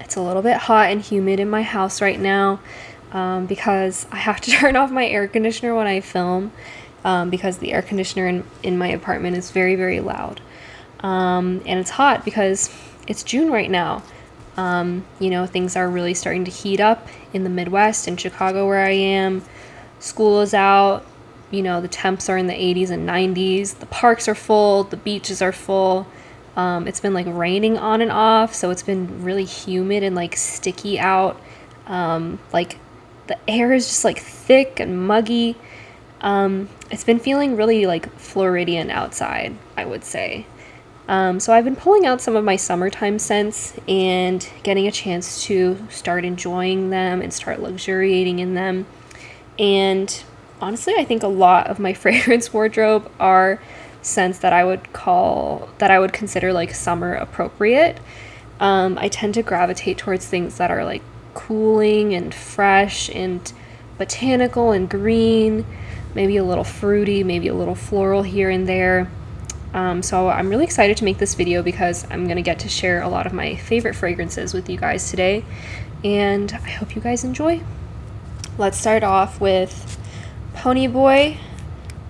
It's a little bit hot and humid in my house right now because I have to turn off my air conditioner when I film because the air conditioner in my apartment is very, very loud. And it's hot because it's June right now. Things are really starting to heat up in the Midwest, in Chicago where I am. School is out. The temps are in the 80s and 90s. The parks are full. The beaches are full. It's been like raining on and off, so it's been really humid and like sticky out. Like the air is just like thick and muggy. It's been feeling really like Floridian outside, I would say. So I've been pulling out some of my summertime scents and getting a chance to start enjoying them and start luxuriating in them. And honestly, I think a lot of my fragrance wardrobe are scents that I would consider like summer appropriate. I tend to gravitate towards things that are like cooling and fresh and botanical and green, maybe a little fruity, maybe a little floral here and there. So I'm really excited to make this video because I'm going to get to share a lot of my favorite fragrances with you guys today, and I hope you guys enjoy. Let's start off with Pony Boy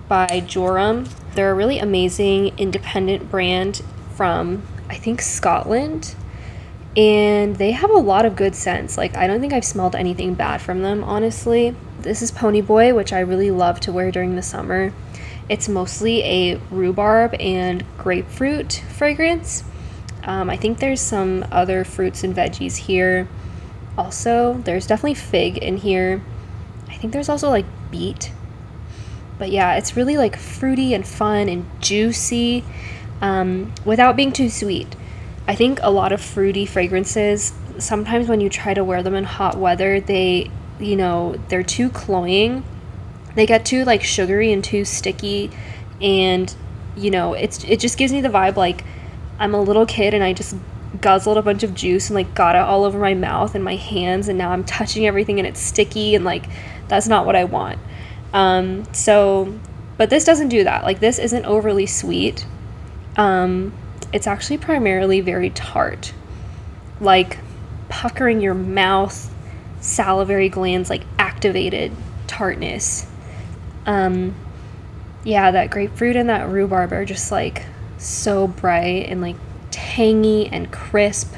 by Jorum. They're a really amazing independent brand from, I think, Scotland, and they have a lot of good scents. Like, I don't think I've smelled anything bad from them, honestly. This is Pony Boy, which I really love to wear during the summer. It's mostly a rhubarb and grapefruit fragrance. I think there's some other fruits and veggies here. Also, there's definitely fig in here. I think there's also like beet. But yeah, it's really like fruity and fun and juicy without being too sweet. I think a lot of fruity fragrances, sometimes when you try to wear them in hot weather, they're too cloying. They get too like sugary and too sticky, and it just gives me the vibe like I'm a little kid and I just guzzled a bunch of juice and like got it all over my mouth and my hands, and now I'm touching everything and it's sticky, and like that's not what I want. But this doesn't do that. Like, this isn't overly sweet. It's actually primarily very tart, like puckering your mouth, salivary glands, like activated tartness. That grapefruit and that rhubarb are just like so bright and like tangy and crisp.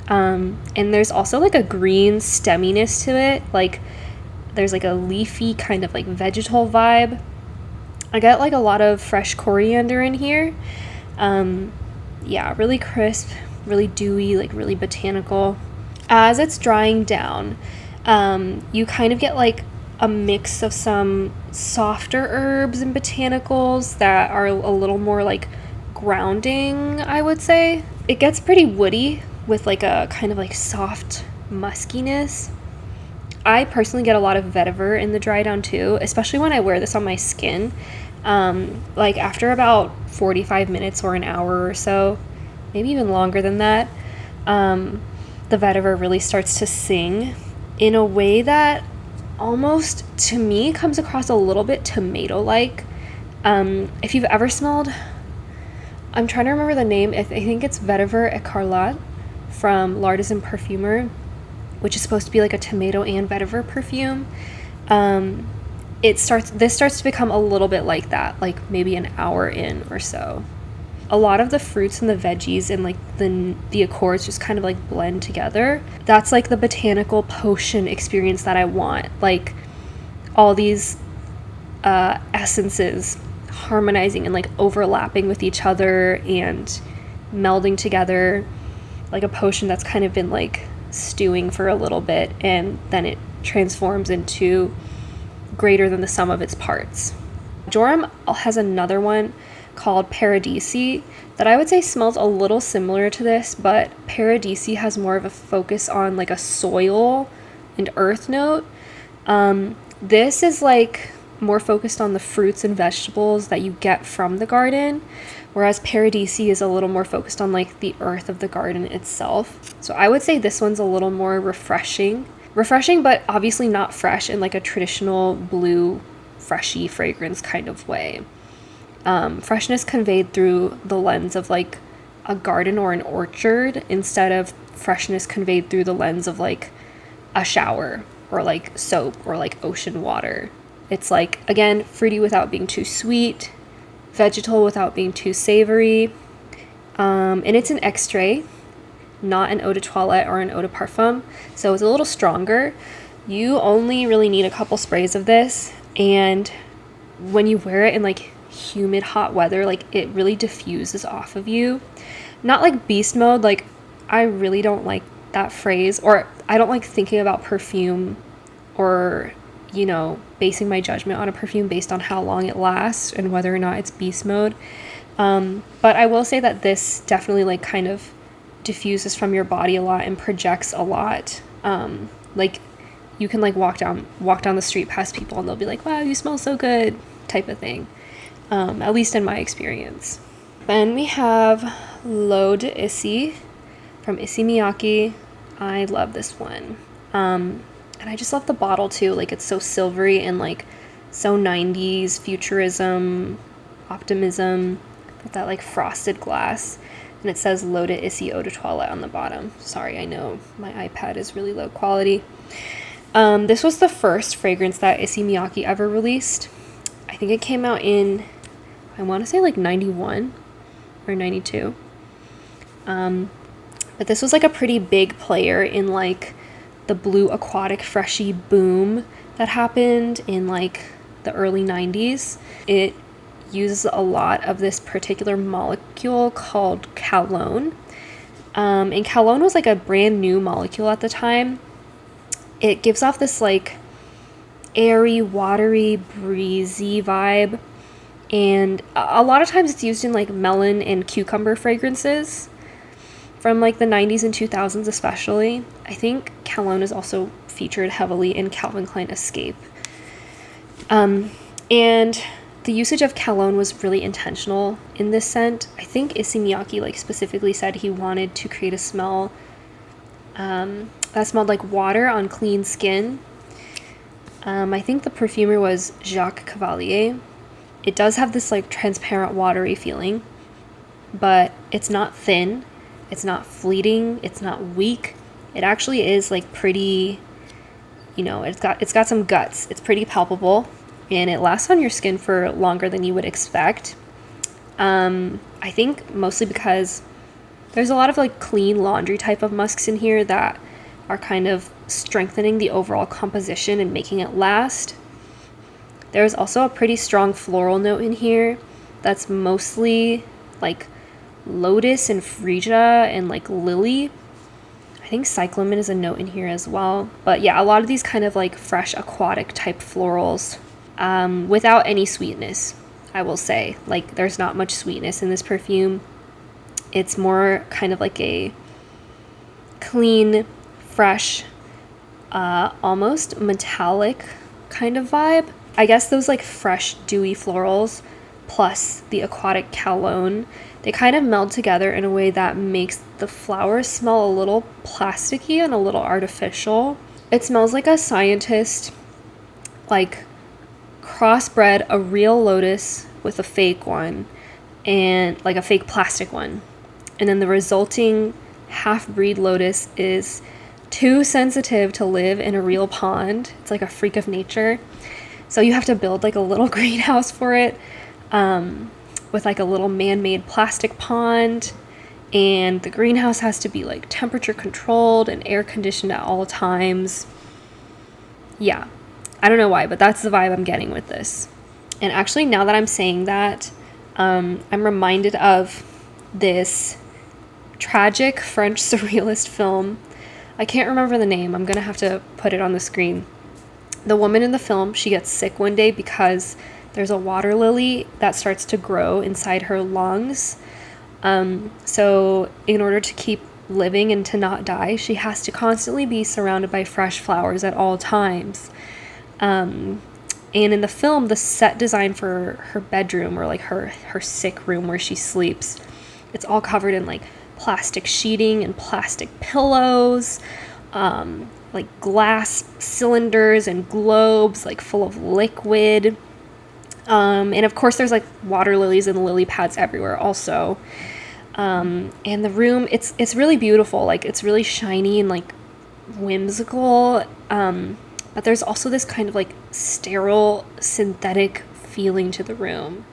And there's also like a green stemminess to it. Like, there's like a leafy kind of like vegetal vibe. I get like a lot of fresh coriander in here. Really crisp, really dewy, like really botanical. As it's drying down, you kind of get like a mix of some softer herbs and botanicals that are a little more like grounding, I would say. It gets pretty woody with like a kind of like soft muskiness. I personally get a lot of vetiver in the dry down too, especially when I wear this on my skin. Like after about 45 minutes or an hour or so, maybe even longer than that, the vetiver really starts to sing in a way that almost, to me, comes across a little bit tomato-like. If you've ever smelled, I'm trying to remember the name, I think it's Vetiver Écarlate from L'Artisan Perfumer, which is supposed to be like a tomato and vetiver perfume. This starts to become a little bit like that, like maybe an hour in or so. A lot of the fruits and the veggies and like the accords just kind of like blend together. That's like the botanical potion experience that I want. Like all these essences harmonizing and like overlapping with each other and melding together, like a potion that's kind of been like stewing for a little bit, and then it transforms into greater than the sum of its parts. Jorum has another one called Paradisi that I would say smells a little similar to this, but Paradisi has more of a focus on like a soil and earth note. This is like more focused on the fruits and vegetables that you get from the garden, whereas Paradisi is a little more focused on like the earth of the garden itself. So I would say this one's a little more refreshing, but obviously not fresh in like a traditional blue freshy fragrance kind of way. Freshness conveyed through the lens of like a garden or an orchard instead of freshness conveyed through the lens of like a shower or like soap or like ocean water. It's like, again, fruity without being too sweet, vegetal without being too savory. And it's an extrait, not an eau de toilette or an eau de parfum, so it's a little stronger. You only really need a couple sprays of this, and when you wear it in like humid hot weather, like it really diffuses off of you. Not like beast mode, like I really don't like that phrase, or I don't like thinking about perfume or, you know, basing my judgment on a perfume based on how long it lasts and whether or not it's beast mode. But I will say that this definitely like kind of diffuses from your body a lot and projects a lot. Like you can like walk down the street past people and they'll be like, wow, you smell so good, type of thing. At least in my experience. Then we have L'eau de Issey from Issey Miyake. I love this one. And I just love the bottle too. Like it's so silvery and like so 90s futurism, optimism, with that like frosted glass. And it says L'eau de Issey Eau de Toilette on the bottom. Sorry, I know my iPad is really low quality. This was the first fragrance that Issey Miyake ever released. I think it came out in, I want to say like 91 or 92. But this was like a pretty big player in like the blue aquatic freshy boom that happened in like the early 90s. It uses a lot of this particular molecule called calone. And calone was like a brand new molecule at the time. It gives off this like airy, watery, breezy vibe. And a lot of times it's used in like melon and cucumber fragrances from like the 90s and 2000s especially. I think calone is also featured heavily in Calvin Klein Escape. And the usage of calone was really intentional in this scent. I think Issey Miyake like specifically said he wanted to create a smell that smelled like water on clean skin. I think the perfumer was Jacques Cavalier. It does have this like transparent watery feeling, but it's not thin, it's not fleeting, it's not weak. It actually is like pretty, you know, it's got some guts. It's pretty palpable and it lasts on your skin for longer than you would expect. I think mostly because there's a lot of like clean laundry type of musks in here that are kind of strengthening the overall composition and making it last. There's also a pretty strong floral note in here that's mostly like lotus and freesia and like lily. I think cyclamen is a note in here as well. But yeah, a lot of these kind of like fresh aquatic type florals without any sweetness, I will say. Like there's not much sweetness in this perfume. It's more kind of like a clean, fresh, almost metallic kind of vibe. I guess those like fresh, dewy florals plus the aquatic calone, they kind of meld together in a way that makes the flowers smell a little plasticky and a little artificial. It smells like a scientist like crossbred a real lotus with a fake one and like a fake plastic one. And then the resulting half-breed lotus is too sensitive to live in a real pond. It's like a freak of nature. So you have to build like a little greenhouse for it with like a little man-made plastic pond. And the greenhouse has to be like temperature controlled and air conditioned at all times. Yeah, I don't know why, but that's the vibe I'm getting with this. And actually now that I'm saying that, I'm reminded of this tragic French surrealist film. I can't remember the name. I'm gonna have to put it on the screen. The woman in the film, she gets sick one day because there's a water lily that starts to grow inside her lungs. So in order to keep living and to not die, she has to constantly be surrounded by fresh flowers at all times. And in the film, the set design for her bedroom, or like her sick room where she sleeps, it's all covered in like plastic sheeting and plastic pillows, like glass cylinders and globes like full of liquid. And of course there's like water lilies and lily pads everywhere also. And the room, it's really beautiful. Like, it's really shiny and like whimsical. But there's also this kind of like sterile, synthetic feeling to the room.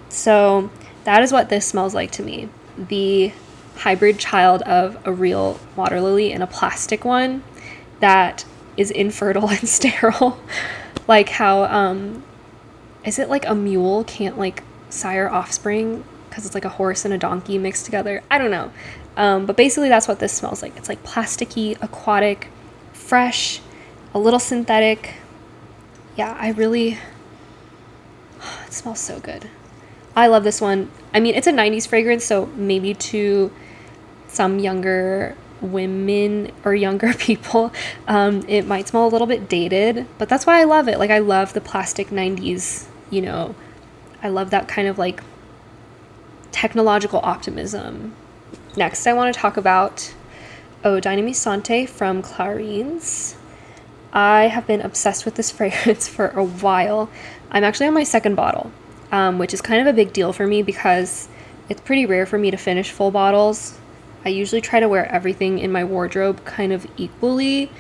So that is what this smells like to me. The hybrid child of a real water lily and a plastic one that is infertile and sterile. Like how, is it like a mule can't like sire offspring because it's like a horse and a donkey mixed together? I don't know. But basically that's what this smells like. It's like plasticky, aquatic, fresh, a little synthetic. Yeah, it smells so good. I love this one. I mean, it's a 90s fragrance, so maybe to some younger women or younger people, it might smell a little bit dated, but that's why I love it. Like, I love the plastic 90s, you know, I love that kind of like technological optimism. Next, I want to talk about Eau Dynamisante from Clarins. I have been obsessed with this fragrance for a while. I'm actually on my second bottle, which is kind of a big deal for me because it's pretty rare for me to finish full bottles. I usually try to wear everything in my wardrobe kind of equally.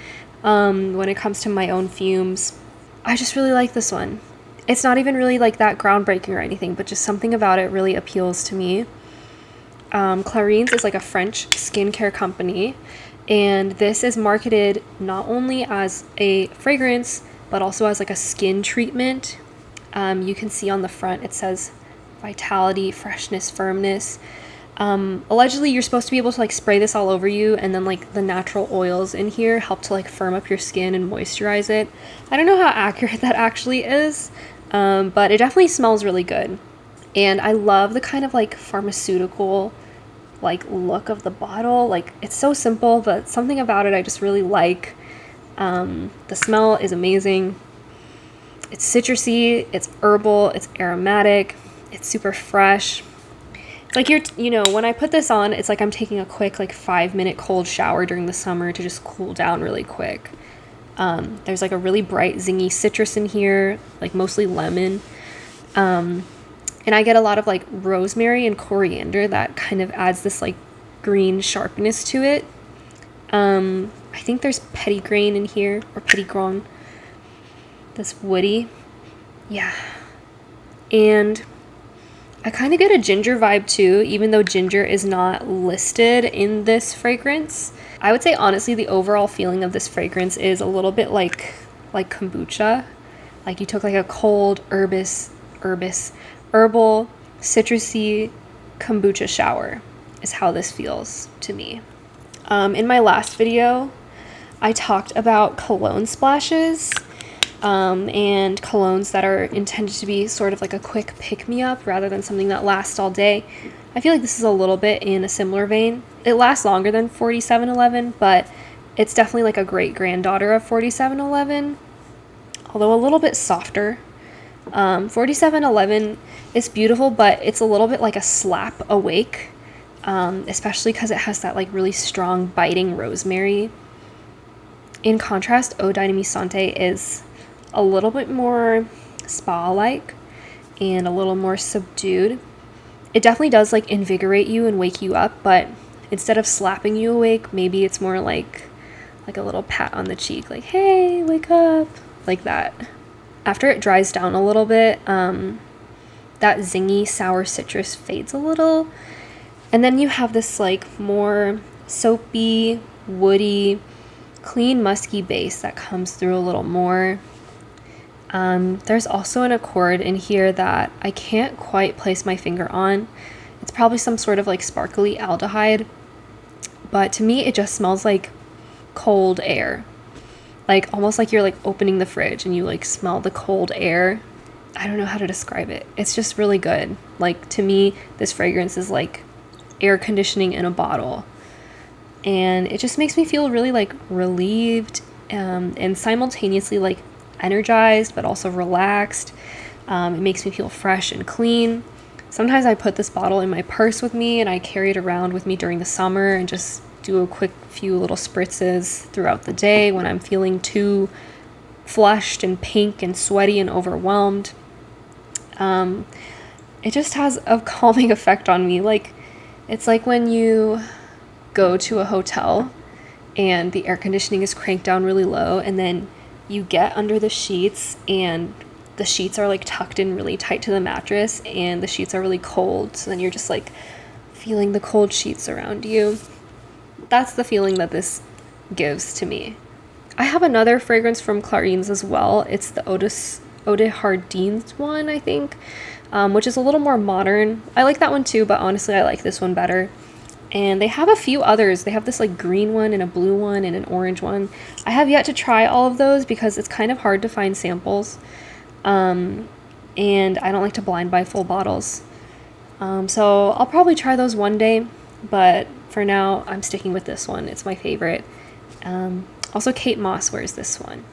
When it comes to my own fumes, I just really like this one. It's not even really like that groundbreaking or anything, but just something about it really appeals to me. Clarins is like a French skincare company, and this is marketed not only as a fragrance, but also as like a skin treatment. You can see on the front, it says vitality, freshness, firmness. Allegedly, you're supposed to be able to like spray this all over you, and then like the natural oils in here help to like firm up your skin and moisturize it. I don't know how accurate that actually is, but it definitely smells really good. And I love the kind of like pharmaceutical like look of the bottle. Like, it's so simple, but something about it I just really like. The smell is amazing. It's citrusy, it's herbal, it's aromatic, it's super fresh. Like, when I put this on, it's like I'm taking a quick like 5-minute cold shower during the summer to just cool down really quick. There's like a really bright zingy citrus in here, like mostly lemon. And I get a lot of like rosemary and coriander that kind of adds this like green sharpness to it. I think there's petitgrain in here, or petitgrain. That's woody. Yeah. And I kind of get a ginger vibe too, even though ginger is not listed in this fragrance. I would say honestly the overall feeling of this fragrance is a little bit like kombucha. Like, you took like a cold herbal, citrusy kombucha shower is how this feels to me. In my last video, I talked about cologne splashes, and colognes that are intended to be sort of like a quick pick-me-up rather than something that lasts all day. I feel like this is a little bit in a similar vein. It lasts longer than 4711, but it's definitely like a great granddaughter of 4711, although a little bit softer. 4711 is beautiful, but it's a little bit like a slap awake, especially because it has that like really strong biting rosemary. In contrast, Eau Dynamisante is a little bit more spa-like and a little more subdued. It definitely does like invigorate you and wake you up, but instead of slapping you awake, maybe it's more like a little pat on the cheek, like, hey, wake up, like that. After it dries down a little bit, that zingy sour citrus fades a little, and then you have this like more soapy, woody, clean, musky base that comes through a little more. There's also an accord in here that I can't quite place my finger on. It's probably some sort of like sparkly aldehyde, but to me it just smells like cold air. Like, almost like you're like opening the fridge and you like smell the cold air. I don't know how to describe it. It's just really good. Like, to me, this fragrance is like air conditioning in a bottle. And it just makes me feel really like relieved, and simultaneously like energized, but also relaxed. It makes me feel fresh and clean. Sometimes I put this bottle in my purse with me and I carry it around with me during the summer and just do a quick few little spritzes throughout the day when I'm feeling too flushed and pink and sweaty and overwhelmed. It just has a calming effect on me. Like, It's like when you go to a hotel and the air conditioning is cranked down really low, and then you get under the sheets and the sheets are like tucked in really tight to the mattress and the sheets are really cold, so then you're just like feeling the cold sheets around you. That's the feeling that this gives to me. I have another fragrance from Clarins as well. It's the Eau de Jardins one, I think, which is a little more modern. I like that one too, but honestly I like this one better. And they have a few others. They have this like green one and a blue one and an orange one. I have yet to try all of those because it's kind of hard to find samples. And I don't like to blind buy full bottles. So I'll probably try those one day, but for now I'm sticking with this one. It's my favorite. Also Kate Moss wears this one.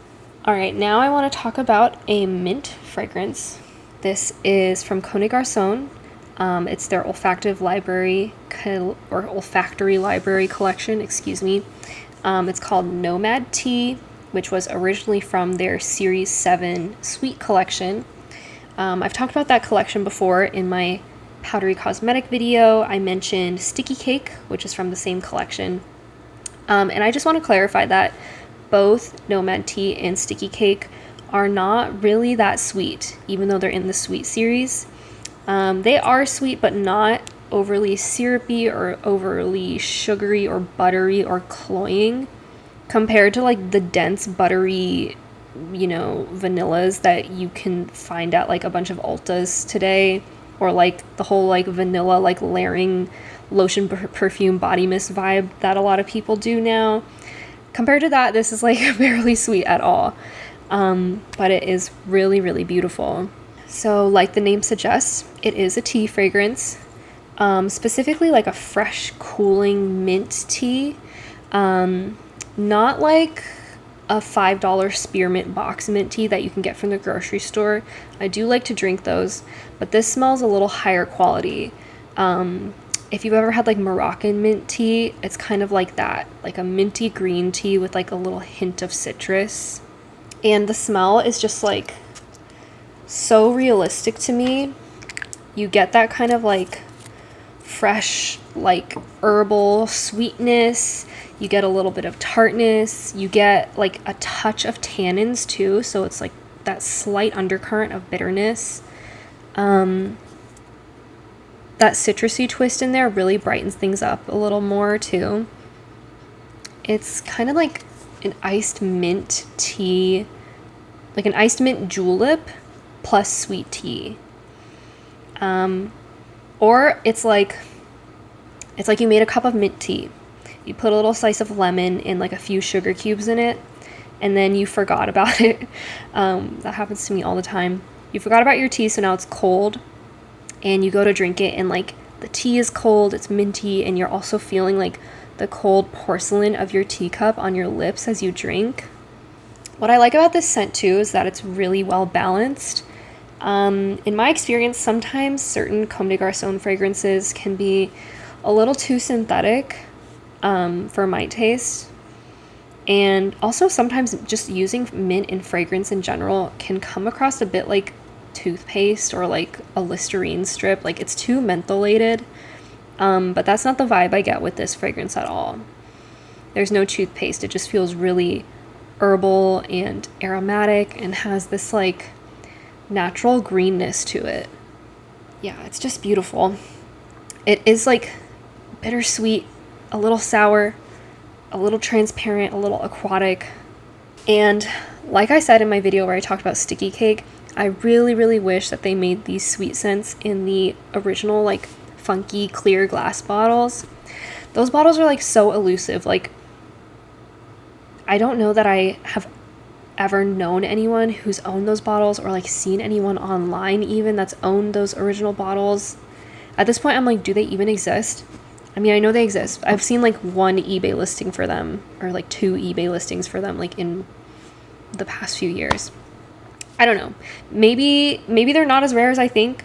All right, now I want to talk about a mint fragrance. This is from Comme des Garçons. It's their olfactory library collection, excuse me. It's called Nomad Tea, which was originally from their Series 7 Sweet collection. I've talked about that collection before in my powdery cosmetic video. I mentioned Sticky Cake, which is from the same collection. And I just want to clarify that both Nomad Tea and Sticky Cake are not really that sweet, even though they're in the sweet series. They are sweet, but not overly syrupy or overly sugary or buttery or cloying compared to like the dense buttery, vanillas that you can find at like a bunch of Ultas today, or like the whole like vanilla like layering lotion perfume body mist vibe that a lot of people do now. Compared to that, this is like barely sweet at all, but it is really, really beautiful. So like the name suggests, it is a tea fragrance, specifically like a fresh, cooling mint tea, not like a $5 spearmint box mint tea that you can get from the grocery store. I do like to drink those, but this smells a little higher quality. If you've ever had like Moroccan mint tea, it's kind of like that, like a minty green tea with like a little hint of citrus. And the smell is just like so realistic to me. You get that kind of like fresh, like herbal sweetness. You get a little bit of tartness. You get like a touch of tannins too, so it's like that slight undercurrent of bitterness. That citrusy twist in there really brightens things up a little more too. It's kind of like an iced mint tea, like an iced mint julep plus sweet tea. Or it's like you made a cup of mint tea. You put a little slice of lemon and like a few sugar cubes in it, and then you forgot about it. That happens to me all the time. You forgot about your tea, so now it's cold, and you go to drink it, and like the tea is cold, it's minty, and you're also feeling like the cold porcelain of your teacup on your lips as you drink. What I like about this scent too is that it's really well balanced. In my experience, sometimes certain Comme des Garçons fragrances can be a little too synthetic for my taste. And also sometimes just using mint in fragrance in general can come across a bit like toothpaste or like a Listerine strip. Like it's too mentholated. But that's not the vibe I get with this fragrance at all. There's no toothpaste. It just feels really herbal and aromatic and has this like natural greenness to it. Yeah, it's just beautiful. It is like bittersweet, a little sour, a little transparent, a little aquatic. And like I said in my video where I talked about Sticky Cake, I really, really wish that they made these sweet scents in the original like funky clear glass bottles. Those bottles are like so elusive. Like, I don't know that I have ever known anyone who's owned those bottles, or like seen anyone online even that's owned those original bottles. At this point I'm like, do they even exist? I mean, I know they exist. I've seen like one eBay listing for them, or like 2 eBay listings for them like in the past few years. I don't know. Maybe they're not as rare as I think.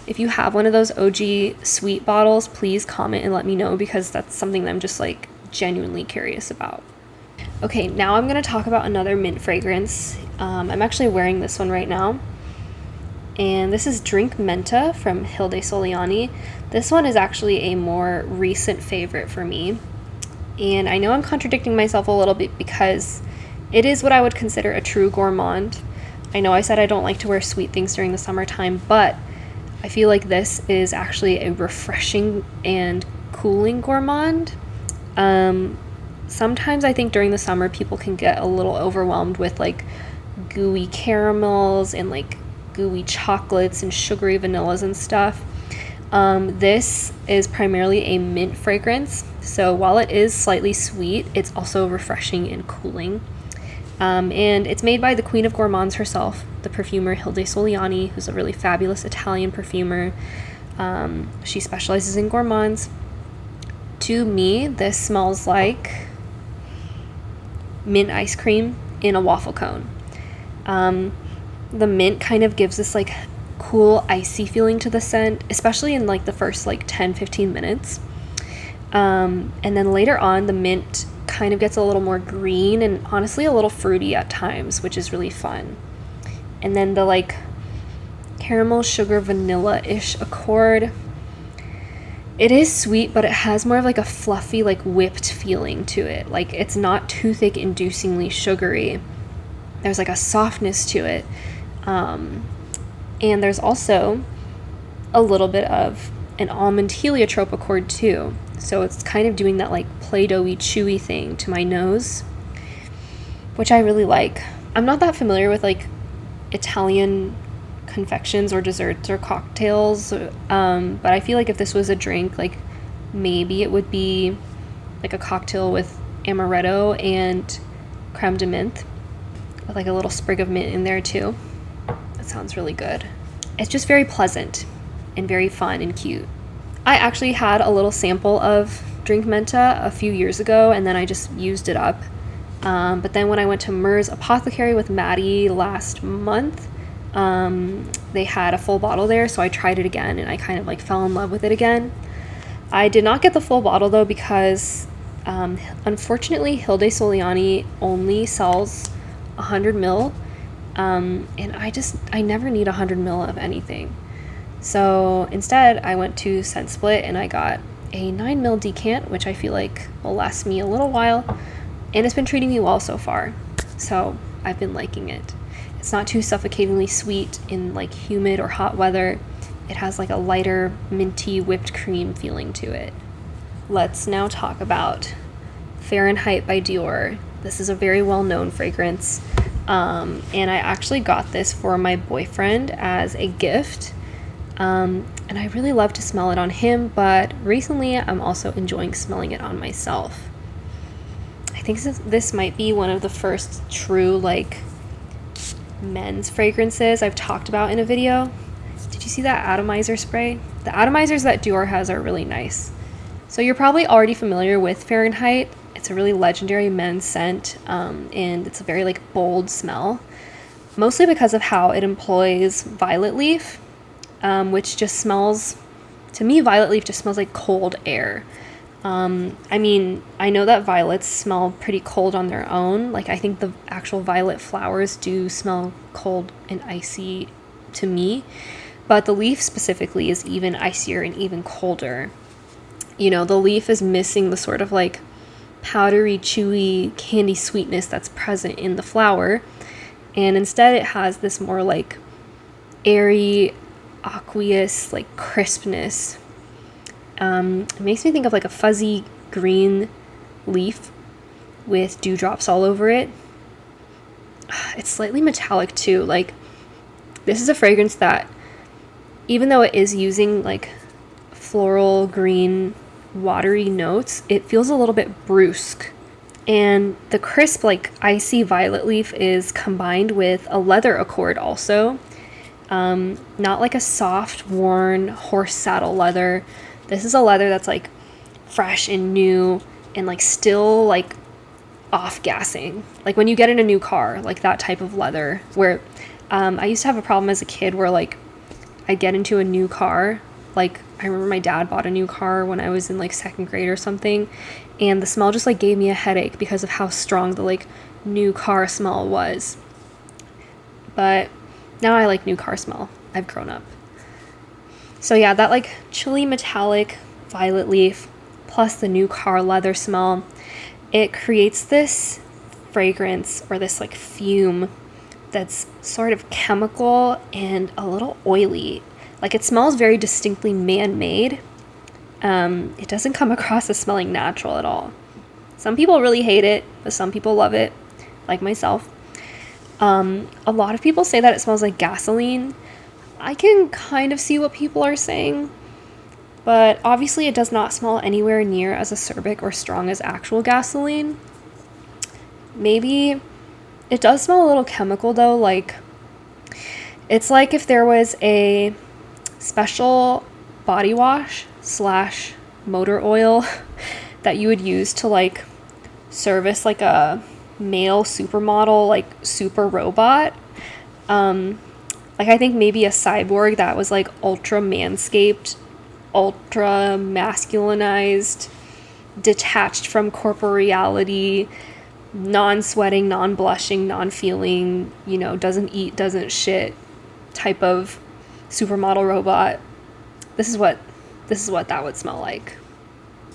If you have one of those OG sweet bottles, please comment and let me know, because that's something that I'm just like genuinely curious about. Okay, now I'm going to talk about another mint fragrance. I'm actually wearing this one right now. and this is Drink Menta from Hilde Soliani. This one is actually a more recent favorite for me, and I know I'm contradicting myself a little bit because it is what I would consider a true gourmand. I know I said I don't like to wear sweet things during the summertime, but I feel like this is actually a refreshing and cooling gourmand. Sometimes I think during the summer people can get a little overwhelmed with like gooey caramels and like gooey chocolates and sugary vanillas and stuff. This is primarily a mint fragrance, so while it is slightly sweet, it's also refreshing and cooling. And it's made by the queen of gourmands herself, the perfumer Hilde Soliani, who's a really fabulous Italian perfumer. She specializes in gourmands. To me, this smells like mint ice cream in a waffle cone. The mint kind of gives this like cool icy feeling to the scent, especially in like the first like 10-15 minutes. And then later on, the mint kind of gets a little more green and honestly a little fruity at times, which is really fun. And then the like caramel, sugar, vanilla-ish accord, it is sweet, but it has more of like a fluffy, like whipped feeling to it. Like it's not toothache inducingly sugary. There's like a softness to it. And there's also a little bit of an almond heliotrope accord too. So it's kind of doing that like Play-Doh-y, chewy thing to my nose, which I really like. I'm not that familiar with like Italian confections or desserts or cocktails, but I feel like if this was a drink, like maybe it would be like a cocktail with amaretto and creme de menthe with like a little sprig of mint in there too. That sounds really good. It's just very pleasant and very fun and cute. I actually had a little sample of Drink Menta a few years ago, and then I just used it up. But then when I went to Mer's Apothecary with Maddie last month, they had a full bottle there, so I tried it again, and I kind of like fell in love with it again. I did not get the full bottle though because unfortunately Hilde Soliani only sells 100 ml, and I never need 100 ml of anything. So instead I went to Scent Split and I got a 9 ml decant, which I feel like will last me a little while, and it's been treating me well so far. So I've been liking it. It's not too suffocatingly sweet in like humid or hot weather. It has like a lighter minty whipped cream feeling to it. Let's now talk about Fahrenheit by Dior. This is a very well-known fragrance, and I actually got this for my boyfriend as a gift. And I really love to smell it on him, but recently I'm also enjoying smelling it on myself. I think this might be one of the first true like men's fragrances I've talked about in a video. Did you see that atomizer spray? The atomizers that Dior has are really nice. So you're probably already familiar with Fahrenheit. It's a really legendary men's scent, and it's a very like bold smell, mostly because of how it employs violet leaf, which just smells, to me, violet leaf just smells like cold air. I mean, I know that violets smell pretty cold on their own. Like, I think the actual violet flowers do smell cold and icy to me, but the leaf specifically is even icier and even colder. You know, the leaf is missing the sort of like powdery, chewy, candy sweetness that's present in the flower, and instead it has this more like airy, aqueous, like crispness. It makes me think of like a fuzzy green leaf with dewdrops all over it. It's slightly metallic too. Like, this is a fragrance that, even though it is using like floral, green, watery notes, it feels a little bit brusque. And the crisp, like icy violet leaf is combined with a leather accord also. Not like a soft, worn horse saddle leather. This is a leather that's like fresh and new and like still like off-gassing. Like when you get in a new car, like that type of leather where I used to have a problem as a kid where like I'd get into a new car. Like I remember my dad bought a new car when I was in like second grade or something, and the smell just like gave me a headache because of how strong the like new car smell was. But now I like new car smell. I've grown up. So yeah, that like chilly metallic violet leaf plus the new car leather smell, it creates this fragrance or this like fume that's sort of chemical and a little oily. Like it smells very distinctly man-made. It doesn't come across as smelling natural at all. Some people really hate it, but some people love it, like myself. A lot of people say that it smells like gasoline. I can kind of see what people are saying, but obviously it does not smell anywhere near as acerbic or strong as actual gasoline. Maybe it does smell a little chemical though, like it's like if there was a special body wash / motor oil that you would use to like service like a male supermodel, like super robot. Like I think maybe a cyborg that was like ultra manscaped, ultra masculinized, detached from corporeality, non-sweating, non-blushing, non-feeling, you know, doesn't eat, doesn't shit type of supermodel robot. This is what that would smell like.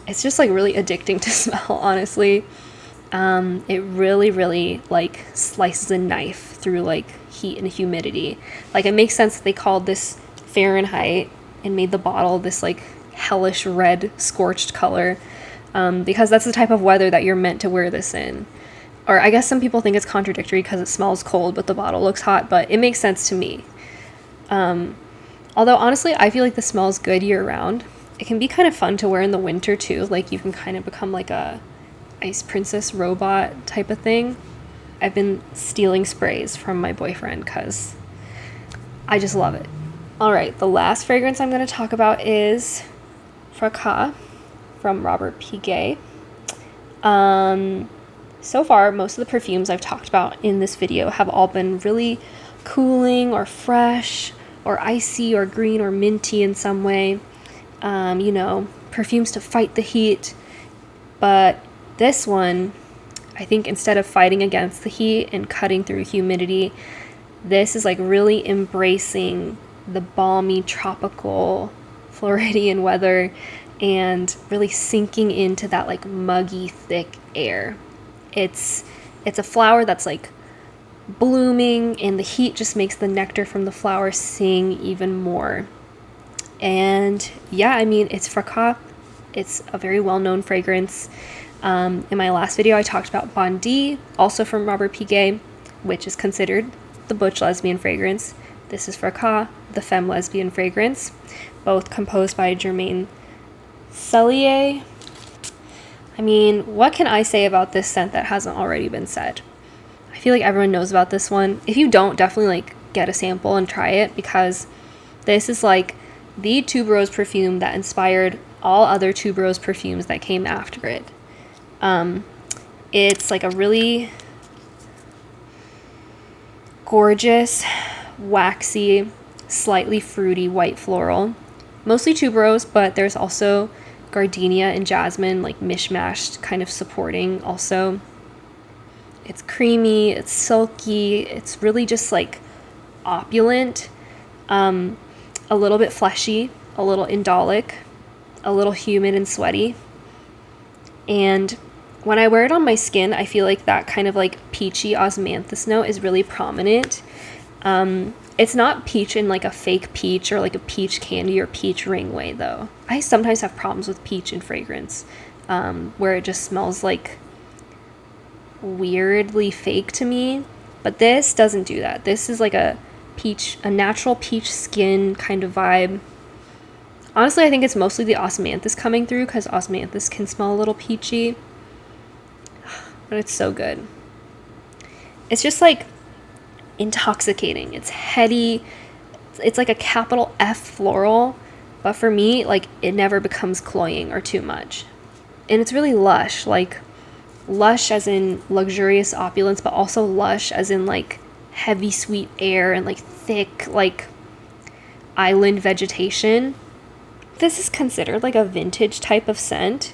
It's just like really addicting to smell, honestly. It really like slices a knife through like heat and humidity. Like it makes sense that they called this Fahrenheit and made the bottle this like hellish red scorched color, because that's the type of weather that you're meant to wear this in. Or I guess some people think it's contradictory because it smells cold but the bottle looks hot, but it makes sense to me. Although honestly I feel like the smell's good year round. It can be kind of fun to wear in the winter too, like you can kind of become like a ice princess robot type of thing. I've been stealing sprays from my boyfriend because I just love it. All right, the last fragrance I'm going to talk about is Fracas from Robert Piguet. So far, most of the perfumes I've talked about in this video have all been really cooling or fresh or icy or green or minty in some way. You know, perfumes to fight the heat. But this one, I think instead of fighting against the heat and cutting through humidity, this is like really embracing the balmy tropical Floridian weather and really sinking into that like muggy thick air. It's a flower that's like blooming and the heat just makes the nectar from the flower sing even more. And yeah, I mean, it's Fracas. It's a very well-known fragrance. In my last video, I talked about Bondi, also from Robert Piguet, which is considered the butch lesbian fragrance. This is Fracas, the femme lesbian fragrance, both composed by Germaine Cellier. I mean, what can I say about this scent that hasn't already been said? I feel like everyone knows about this one. If you don't, definitely like get a sample and try it, because this is like the tuberose perfume that inspired all other tuberose perfumes that came after it. It's like a really gorgeous, waxy, slightly fruity white floral. Mostly tuberose, but there's also gardenia and jasmine, like mishmashed, kind of supporting also. It's creamy, it's silky, it's really just like opulent, a little bit fleshy, a little indolic, a little humid and sweaty. And when I wear it on my skin, I feel like that kind of like peachy osmanthus note is really prominent. It's not peach in like a fake peach or like a peach candy or peach ring way though. I sometimes have problems with peach in fragrance, where it just smells like weirdly fake to me. But this doesn't do that. This is like a natural peach skin kind of vibe. Honestly, I think it's mostly the osmanthus coming through, because osmanthus can smell a little peachy. But it's so good. It's just like intoxicating. It's heady. It's like a capital F floral. But for me, like, it never becomes cloying or too much. And it's really lush. Like, lush as in luxurious opulence, but also lush as in like heavy sweet air and like thick like island vegetation. This is considered like a vintage type of scent,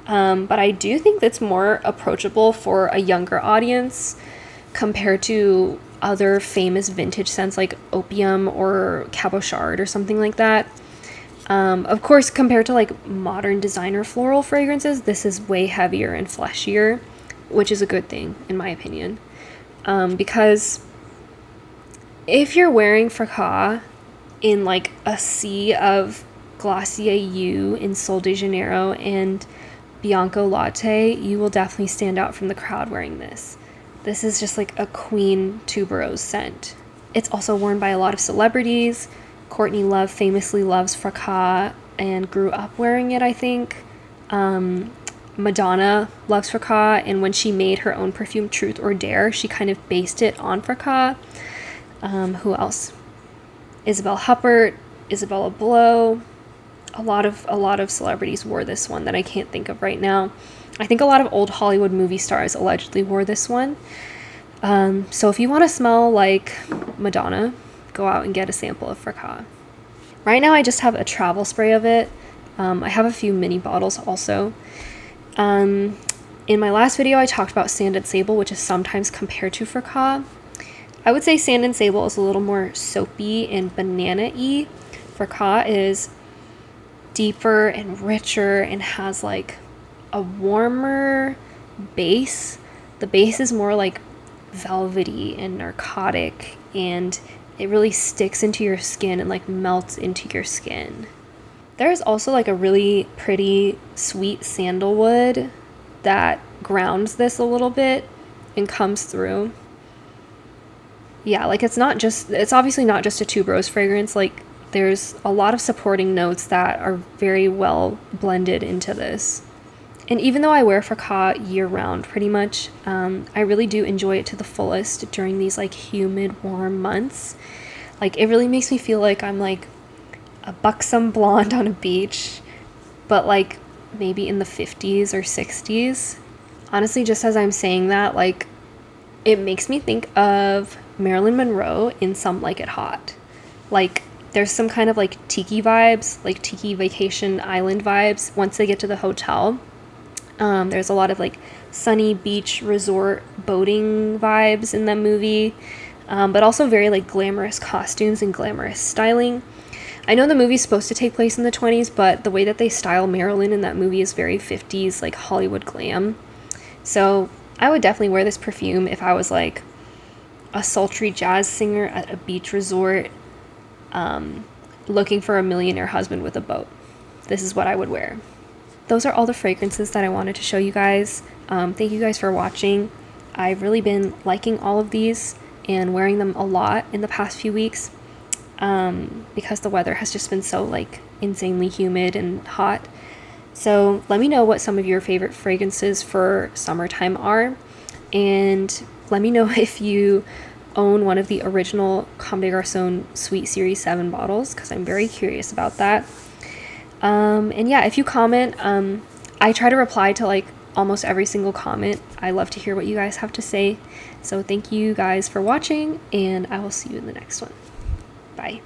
but I do think that's more approachable for a younger audience compared to other famous vintage scents like opium or cabochard or something like that. Of course, compared to like modern designer floral fragrances, this is way heavier and fleshier, which is a good thing in my opinion. Because if you're wearing Fracas in like a sea of Glossier You in Sol de Janeiro and Bianco Latte, you will definitely stand out from the crowd wearing this. This is just like a queen tuberose scent. It's also worn by a lot of celebrities. Courtney Love famously loves Fracas and grew up wearing it, I think. Madonna loves Fracas, and when she made her own perfume, Truth or Dare, she kind of based it on Fracas. Who else? Isabel Huppert, Isabella Blow. A lot of celebrities wore this one that I can't think of right now. I think a lot of old Hollywood movie stars allegedly wore this one. So if you want to smell like Madonna, go out and get a sample of Fracas. Right now I just have a travel spray of it. I have a few mini bottles also. In my last video I talked about Sand and Sable, which is sometimes compared to Fracas. I would say Sand and Sable is a little more soapy and banana-y. Fracas is deeper and richer and has like a warmer base. The base is more like velvety and narcotic, and it really sticks into your skin and like melts into your skin. There's also like a really pretty sweet sandalwood that grounds this a little bit and comes through. Yeah, like it's obviously not just a tuberose fragrance. Like there's a lot of supporting notes that are very well blended into this. And even though I wear Fracas year round pretty much, I really do enjoy it to the fullest during these like humid, warm months. Like it really makes me feel like I'm like a buxom blonde on a beach, but like maybe in the 50s or 60s. Honestly, just as I'm saying that, like it makes me think of Marilyn Monroe in Some Like It Hot. Like there's some kind of like tiki vibes, like tiki vacation island vibes once they get to the hotel. There's a lot of like sunny beach resort boating vibes in that movie, but also very like glamorous costumes and glamorous styling. I know the movie's supposed to take place in the 20s, but the way that they style Marilyn in that movie is very 50s, like Hollywood glam. So I would definitely wear this perfume if I was like a sultry jazz singer at a beach resort, looking for a millionaire husband with a boat. This is what I would wear. Those are all the fragrances that I wanted to show you guys. Thank you guys for watching. I've really been liking all of these and wearing them a lot in the past few weeks, because the weather has just been so like insanely humid and hot. So let me know what some of your favorite fragrances for summertime are, and let me know if you own one of the original Comme des Garçons Sweet Series 7 bottles, because I'm very curious about that. And yeah, if you comment, I try to reply to like almost every single comment. I love to hear what you guys have to say. So thank you guys for watching, and I will see you in the next one. Bye.